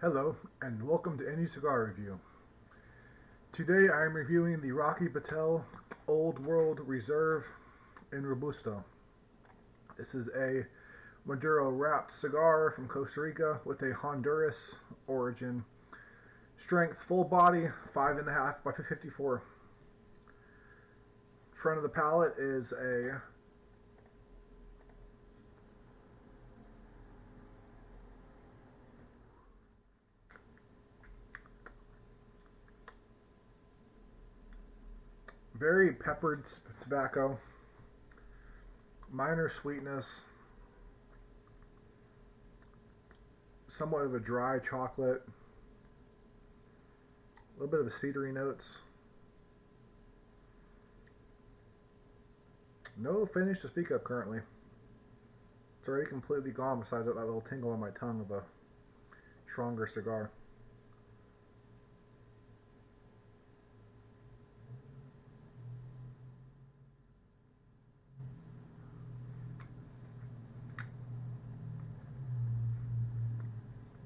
Hello, and welcome to Any Cigar Review. Today I am reviewing the Patel Old World Reserve in Robusto. This is a Maduro wrapped cigar from Costa Rica with a Honduras origin. Strength full body, 5.5 by 54. Front of the palate is a very peppered tobacco, minor sweetness, somewhat of a dry chocolate, a little bit of a cedary notes. No finish to speak of currently. It's already completely gone besides that little tingle on my tongue of a stronger cigar.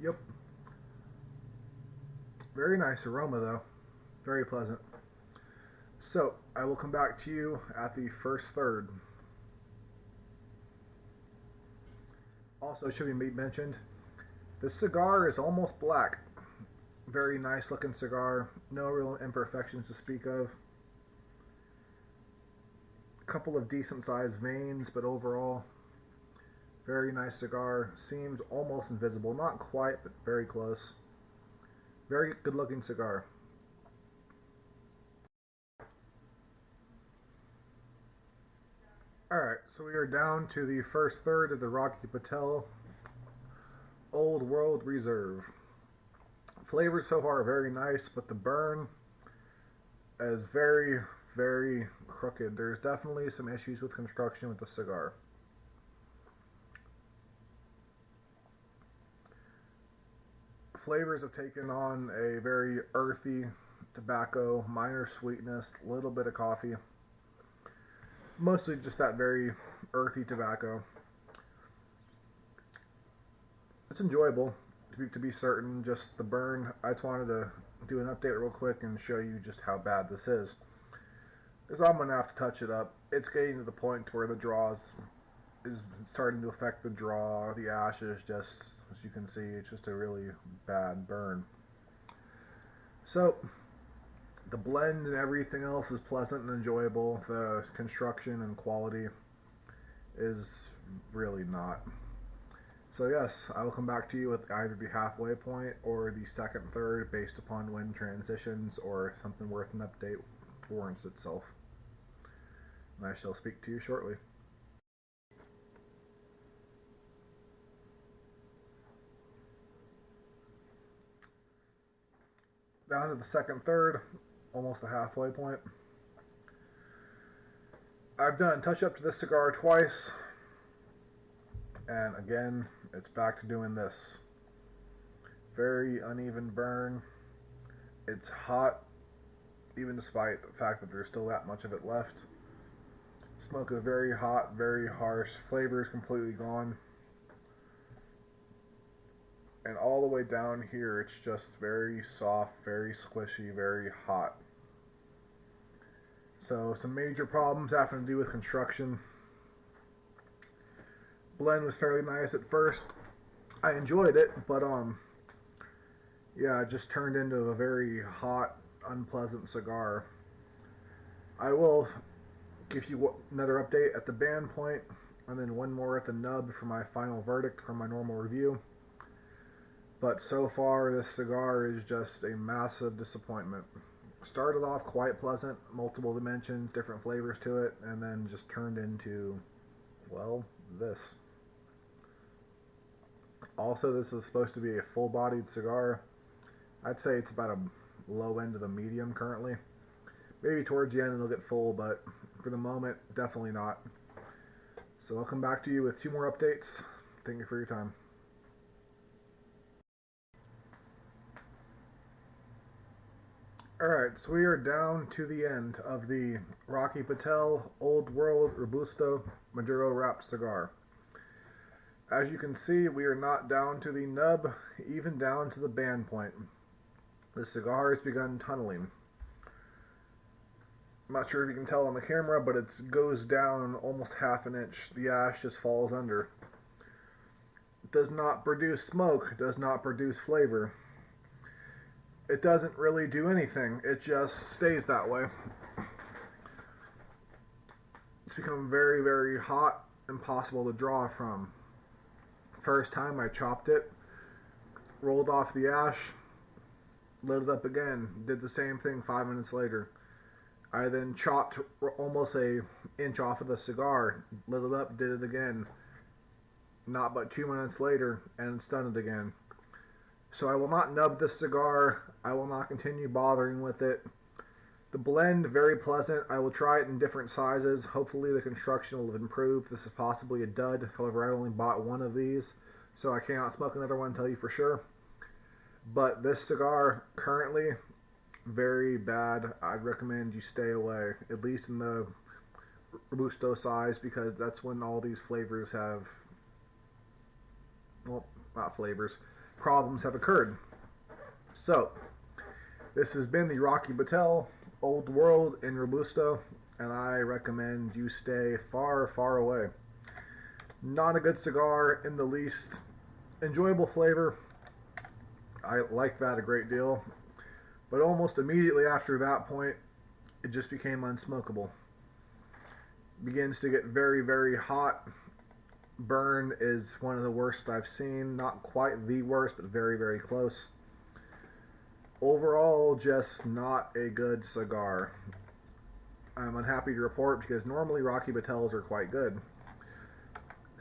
Yep. Very nice aroma though. Very pleasant. So, I will come back to you at the first third. Also, should be mentioned, this cigar is almost black. Very nice looking cigar. No real imperfections to speak of. A couple of decent sized veins, but overall, very nice cigar. Seems almost invisible. Not quite, but very close. Very good looking cigar. Alright, so we are down to the first third of the Patel Old World Reserve. Flavors so far are very nice, but the burn is very, very crooked. There's definitely some issues with construction with the cigar. Flavors have taken on a very earthy tobacco, minor sweetness, a little bit of coffee. Mostly just that very earthy tobacco. It's enjoyable, to be certain. Just the burn, I just wanted to do an update real quick and show you just how bad this is. Because I'm going to have to touch it up. It's getting to the point where the draw is starting to affect the draw. The ash is just, as you can see, it's just a really bad burn. So, the blend and everything else is pleasant and enjoyable. The construction and quality is really not. So yes, I will come back to you with either the halfway point or the second third based upon when transitions or something worth an update warrants itself. And I shall speak to you shortly. Down to the second third, almost the halfway point. I've done touch up to this cigar twice, and again, it's back to doing this. Very uneven burn. It's hot, even despite the fact that there's still that much of it left. Smoke is very hot, very harsh. Flavor is completely gone. And all the way down here, it's just very soft, very squishy, very hot. So some major problems having to do with construction. Blend was fairly nice at first. I enjoyed it, but yeah, it just turned into a very hot, unpleasant cigar. I will give you another update at the band point, and then one more at the nub for my final verdict for my normal review. But so far, this cigar is just a massive disappointment. Started off quite pleasant, multiple dimensions, different flavors to it, and then just turned into, well, this. Also, this is supposed to be a full-bodied cigar. I'd say it's about a low end of the medium currently. Maybe towards the end it'll get full, but for the moment, definitely not. So I'll come back to you with 2 more updates. Thank you for your time. Alright, so we are down to the end of the Patel Old World Robusto Maduro wrapped cigar. As you can see, we are not down to the nub, even down to the band point. The cigar has begun tunneling. I'm not sure if you can tell on the camera, but it goes down almost half an inch. The ash just falls under. It does not produce smoke, does not produce flavor. It doesn't really do anything. It just stays that way. It's become very, very hot, impossible to draw from. First time I chopped it, rolled off the ash, lit it up again, did the same thing 5 minutes later. I then chopped almost an inch off of the cigar, lit it up, did it again. Not but 2 minutes later, and it's done it again. So I will not nub this cigar. I will not continue bothering with it. The blend, very pleasant. I will try it in different sizes. Hopefully the construction will have improved. This is possibly a dud. However, I only bought one of these, so I cannot smoke another one and tell you for sure. But this cigar, currently, very bad. I'd recommend you stay away, at least in the Robusto size, because that's when all these flavors have, well, not flavors, problems have occurred. So, this has been the Rocky Patel Old World in Robusto, and I recommend you stay far, far away. Not a good cigar in the least. Enjoyable flavor. I like that a great deal. But almost immediately after that point, it just became unsmokable. Begins to get very, very hot. Burn is one of the worst I've seen. Not quite the worst, but very, very close. Overall, just not a good cigar. I'm unhappy to report because normally Rocky Patels are quite good.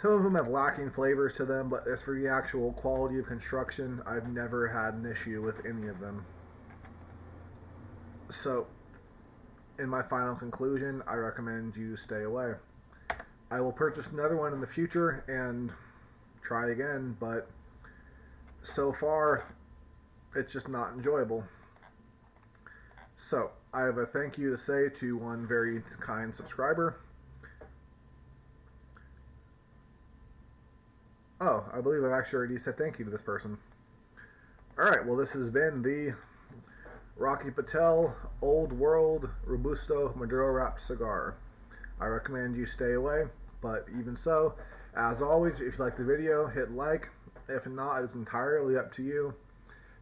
Some of them have lacking flavors to them, but as for the actual quality of construction, I've never had an issue with any of them. So, in my final conclusion, I recommend you stay away. I will purchase another one in the future and try again, but so far, it's just not enjoyable. So, I have a thank you to say to one very kind subscriber. Oh, I believe I've actually already said thank you to this person. Alright, well this has been the Rocky Patel Old World Robusto Maduro Wrapped Cigar. I recommend you stay away, but even so, as always, if you like the video, hit like. If not, it's entirely up to you.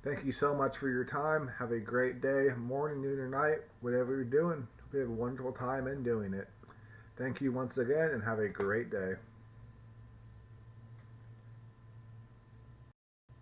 Thank you so much for your time. Have a great day, morning, noon, or night, whatever you're doing. Hope you have a wonderful time in doing it. Thank you once again, and have a great day.